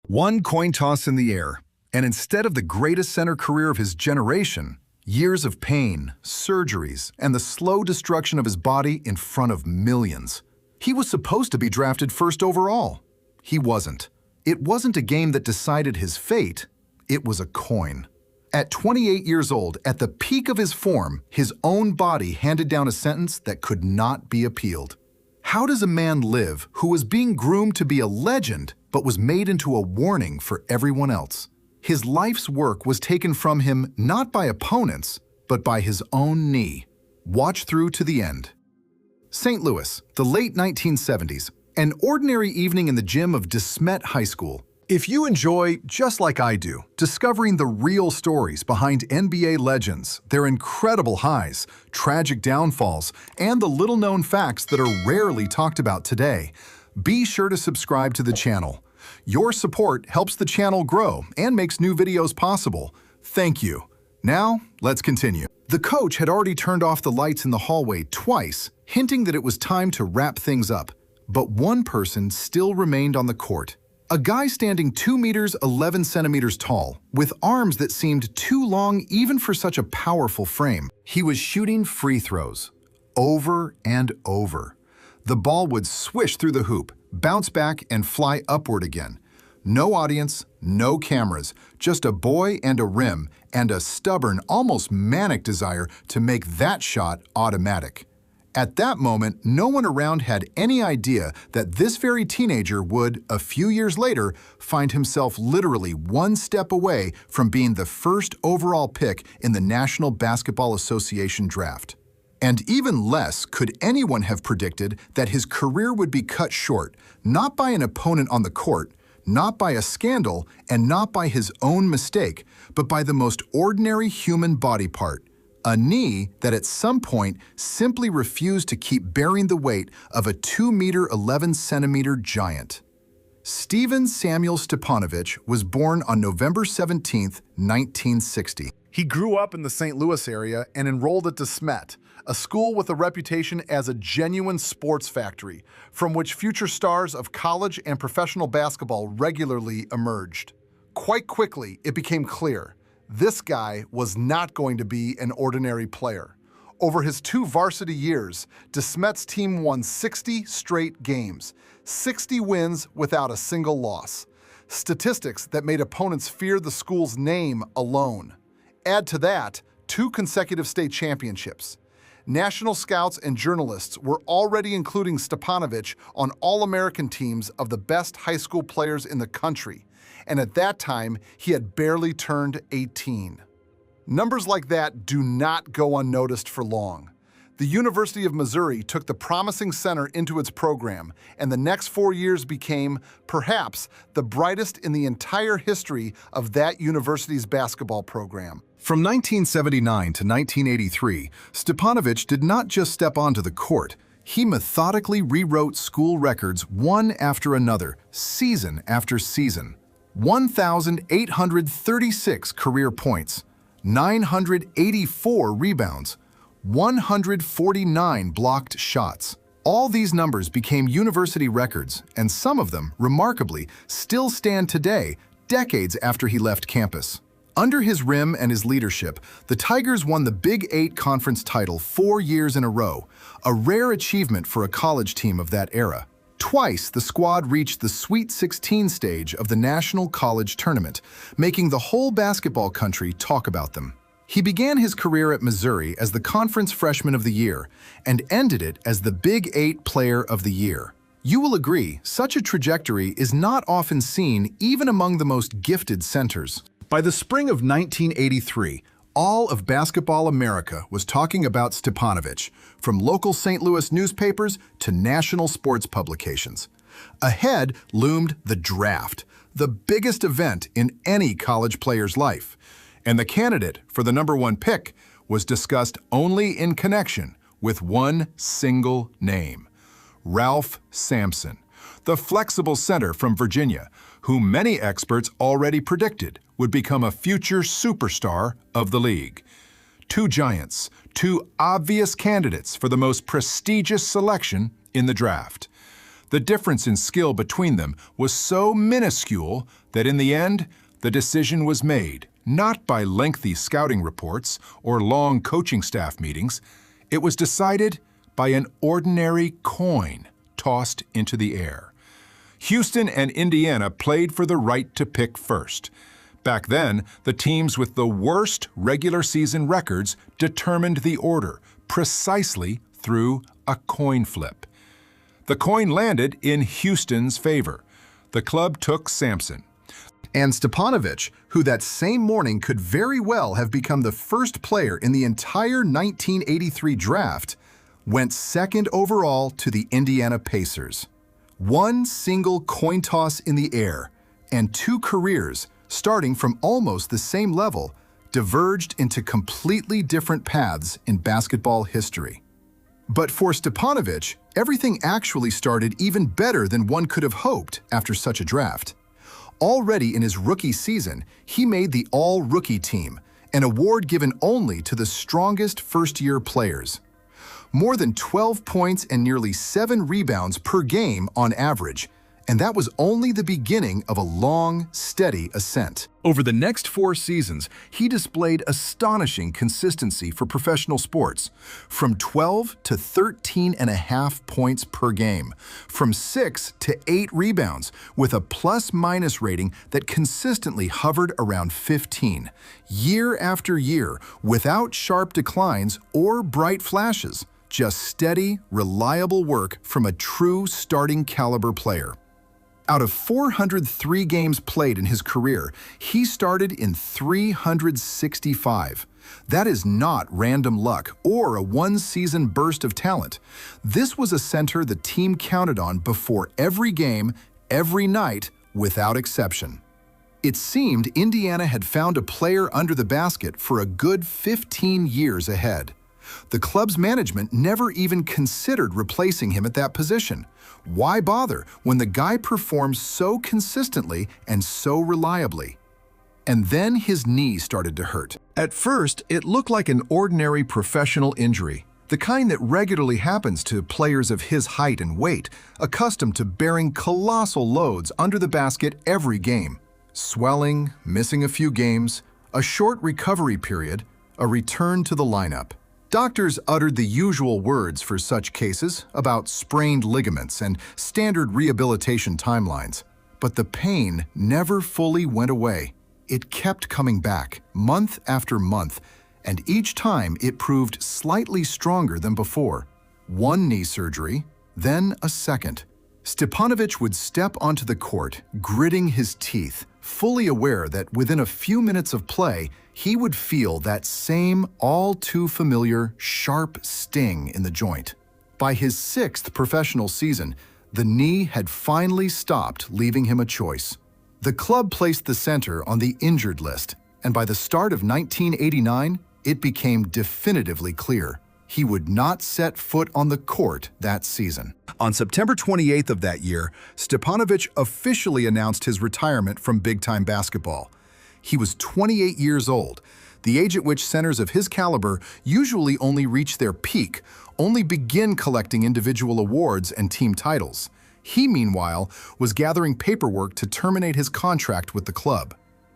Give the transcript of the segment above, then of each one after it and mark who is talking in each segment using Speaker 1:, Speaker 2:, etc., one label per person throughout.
Speaker 1: One coin toss in the air, and instead of the greatest center career of his generation, years of pain, surgeries, and the slow destruction of his body in front of millions. He was supposed to be drafted first overall. He wasn't. It wasn't a game that decided his fate, it was a coin. At 28 years old, at the peak of his form, his own body handed down a sentence that could not be appealed. How does a man live who was being groomed to be a legend but was made into a warning for everyone else? His life's work was taken from him not by opponents, but by his own knee. Watch through to the end. St. Louis, the late 1970s, an ordinary evening in the gym of De Smet High School. If you enjoy, just like I do, discovering the real stories behind NBA legends, their incredible highs, tragic downfalls, and the little-known facts that are rarely talked about today, be sure to subscribe to the channel. Your support helps the channel grow and makes new videos possible. Thank you. Now, let's continue. The coach had already turned off the lights in the hallway twice, hinting that it was time to wrap things up. But one person still remained on the court. A guy standing 2 meters 11 centimeters tall, with arms that seemed too long even for such a powerful frame. He was shooting free throws, over and over. The ball would swish through the hoop, bounce back, and fly upward again. No audience, no cameras, just a boy and a rim, and a stubborn, almost manic desire to make that shot automatic. At that moment, no one around had any idea that this very teenager would, a few years later, find himself literally one step away from being the first overall pick in the National Basketball Association draft. And even less could anyone have predicted that his career would be cut short, not by an opponent on the court, not by a scandal, and not by his own mistake, but by the most ordinary human body part. A knee that at some point simply refused to keep bearing the weight of a 2 meter 11 centimeter giant. Stephen Samuel Stipanovich was born on November 17, 1960.
Speaker 2: He grew up in the St. Louis area and enrolled at De Smet, a school with a reputation as a genuine sports factory, from which future stars of college and professional basketball regularly emerged. Quite quickly, it became clear this guy was not going to be an ordinary player. Over his 2 varsity years, De Smet's team won 60 straight games, 60 wins without a single loss. Statistics that made opponents fear the school's name alone. Add to that 2 consecutive state championships. National scouts and journalists were already including Stipanovich on All-American teams of the best high school players in the country, and at that time, he had barely turned 18. Numbers like that do not go unnoticed for long. The University of Missouri took the promising center into its program, and the next 4 years became, perhaps, the brightest in the entire history of that university's basketball program.
Speaker 1: From 1979 to 1983, Stipanovich did not just step onto the court. He methodically rewrote school records one after another, season after season. 1,836 career points, 984 rebounds, 149 blocked shots. All these numbers became university records, and some of them, remarkably, still stand today, decades after he left campus. Under his rim and his leadership, the Tigers won the Big 8 conference title 4 years in a row, a rare achievement for a college team of that era. Twice, the squad reached the Sweet 16 stage of the National College Tournament, making the whole basketball country talk about them. He began his career at Missouri as the Conference Freshman of the Year and ended it as the Big 8 Player of the Year. You will agree, such a trajectory is not often seen even among the most gifted centers. By the spring of 1983, all of basketball America was talking about Stipanovich, from local St. Louis newspapers to national sports publications. Ahead loomed the draft, the biggest event in any college player's life. And the candidate for the #1 pick was discussed only in connection with one single name: Ralph Sampson, the flexible center from Virginia, whom many experts already predicted would become a future superstar of the league. 2 giants, 2 obvious candidates for the most prestigious selection in the draft.
Speaker 3: The difference in skill between them was so minuscule that in the end, the decision was made, not by lengthy scouting reports or long coaching staff meetings. It was decided by an ordinary coin tossed into the air. Houston and Indiana played for the right to pick first. Back then, the teams with the worst regular season records determined the order, precisely through a coin flip. The coin landed in Houston's favor. The club took Sampson.
Speaker 2: And Stipanovich, who that same morning could very well have become the first player in the entire 1983 draft, went second overall to the Indiana Pacers. One single coin toss in the air, and two careers, starting from almost the same level, diverged into completely different paths in basketball history. But for Stipanovich, everything actually started even better than one could have hoped after such a draft. Already in his rookie season, he made the All-Rookie team, an award given only to the strongest first-year players. More than 12 points and nearly 7 rebounds per game on average, and that was only the beginning of a long, steady ascent. Over the next 4 seasons, he displayed astonishing consistency for professional sports, from 12 to 13.5 points per game, from 6 to 8 rebounds, with a plus-minus rating that consistently hovered around 15, year after year, without sharp declines or bright flashes, just steady, reliable work from a true starting caliber player. Out of 403 games played in his career, he started in 365. That is not random luck or a one-season burst of talent. This was a center the team counted on before every game, every night, without exception. It seemed Indiana had found a player under the basket for a good 15 years ahead. The club's management never even considered replacing him at that position. Why bother when the guy performs so consistently and so reliably? And then his knee started to hurt. At first, it looked like an ordinary professional injury, the kind that regularly happens to players of his height and weight, accustomed to bearing colossal loads under the basket every game. Swelling, missing a few games, a short recovery period, a return to the lineup. Doctors uttered the usual words for such cases about sprained ligaments and standard rehabilitation timelines. But the pain never fully went away. It kept coming back, month after month, and each time it proved slightly stronger than before. One knee surgery, then a second. Stipanovich would step onto the court, gritting his teeth, fully aware that within a few minutes of play, he would feel that same all-too-familiar sharp sting in the joint. By his 6th professional season, the knee had finally stopped leaving him a choice. The club placed the center on the injured list, and by the start of 1989, it became definitively clear he would not set foot on the court that season. On September 28th of that year, Stipanovich officially announced his retirement from big-time basketball. He was 28 years old, the age at which centers of his caliber usually only reach their peak, only begin collecting individual awards and team titles. He, meanwhile, was gathering paperwork to terminate his contract with the club.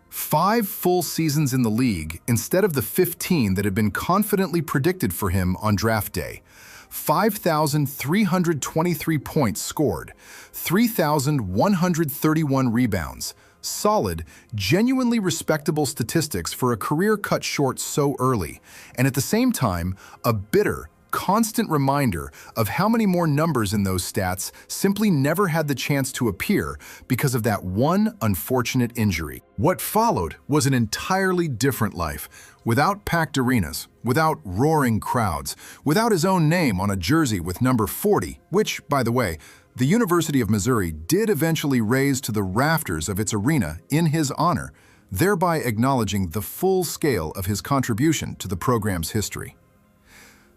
Speaker 2: 5 full seasons in the league instead of the 15 that had been confidently predicted for him on draft day. 5,323 points scored, 3,131 rebounds. Solid, genuinely respectable statistics for a career cut short so early, and at the same time, a bitter, constant reminder of how many more numbers in those stats simply never had the chance to appear because of that one unfortunate injury. What followed was an entirely different life, without packed arenas, without roaring crowds, without his own name on a jersey with number 40, which, by the way, the University of Missouri did eventually raise to the rafters of its arena in his honor, thereby acknowledging the full scale of his contribution to the program's history.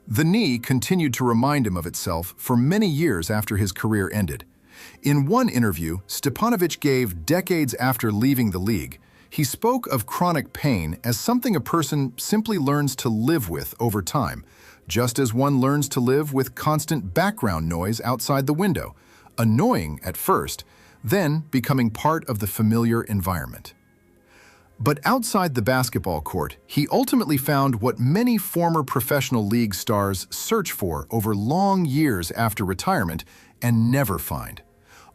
Speaker 2: The knee continued to remind him of itself for many years after his career ended. In one interview Stipanovich gave decades after leaving the league, he spoke of chronic pain as something a person simply learns to live with over time, just as one learns to live with constant background noise outside the window,
Speaker 1: Annoying at first, then becoming part of the familiar environment. But outside the basketball court, he ultimately found what many former professional league stars search for over long years after retirement and never find: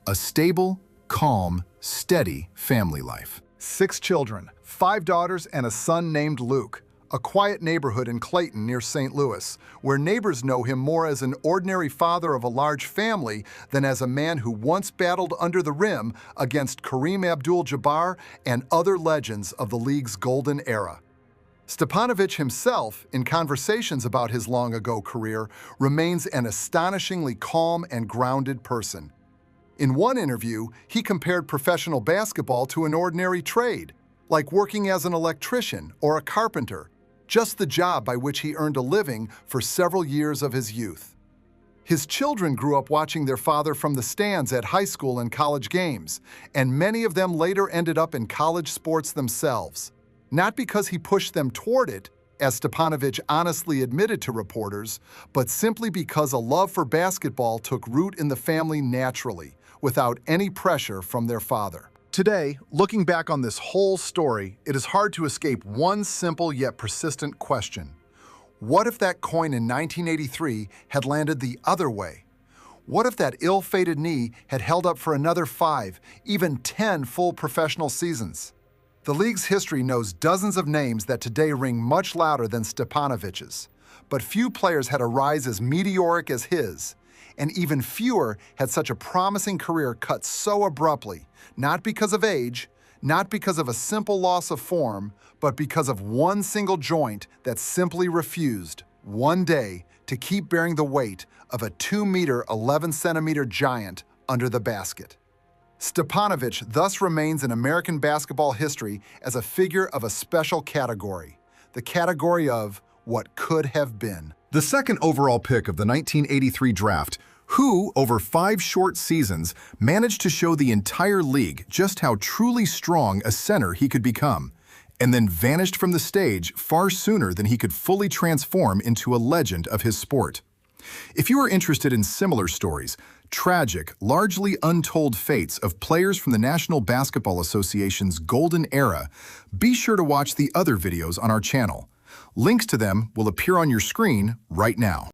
Speaker 1: a stable, calm, steady family life.
Speaker 2: 6 children, 5 daughters and a son named Luke. A quiet neighborhood in Clayton near St. Louis, where neighbors know him more as an ordinary father of a large family than as a man who once battled under the rim against Kareem Abdul-Jabbar and other legends of the league's golden era. Stipanovich himself, in conversations about his long-ago career, remains an astonishingly calm and grounded person. In one interview, he compared professional basketball to an ordinary trade, like working as an electrician or a carpenter, just the job by which he earned a living for several years of his youth. His children grew up watching their father from the stands at high school and college games, and many of them later ended up in college sports themselves. Not because he pushed them toward it, as Stipanovich honestly admitted to reporters, but simply because a love for basketball took root in the family naturally, without any pressure from their father. Today, looking back on this whole story, it is hard to escape one simple yet persistent question. What if that coin in 1983 had landed the other way? What if that ill-fated knee had held up for another 5, even 10 full professional seasons? The league's history knows dozens of names that today ring much louder than Stipanovich's, but few players had a rise as meteoric as his, and even fewer had such a promising career cut so abruptly, not because of age, not because of a simple loss of form, but because of one single joint that simply refused, one day, to keep bearing the weight of a 2-meter, 11-centimeter giant under the basket. Stipanovich thus remains in American basketball history as a figure of a special category, the category of what could have been. The second overall pick of the 1983 draft, who, over 5 short seasons, managed to show the entire league just how truly strong a center he could become, and then vanished from the stage far sooner than he could fully transform into a legend of his sport. If you are interested in similar stories, tragic, largely untold fates of players from the National Basketball Association's golden era, be sure to watch the other videos on our channel. Links to them will appear on your screen right now.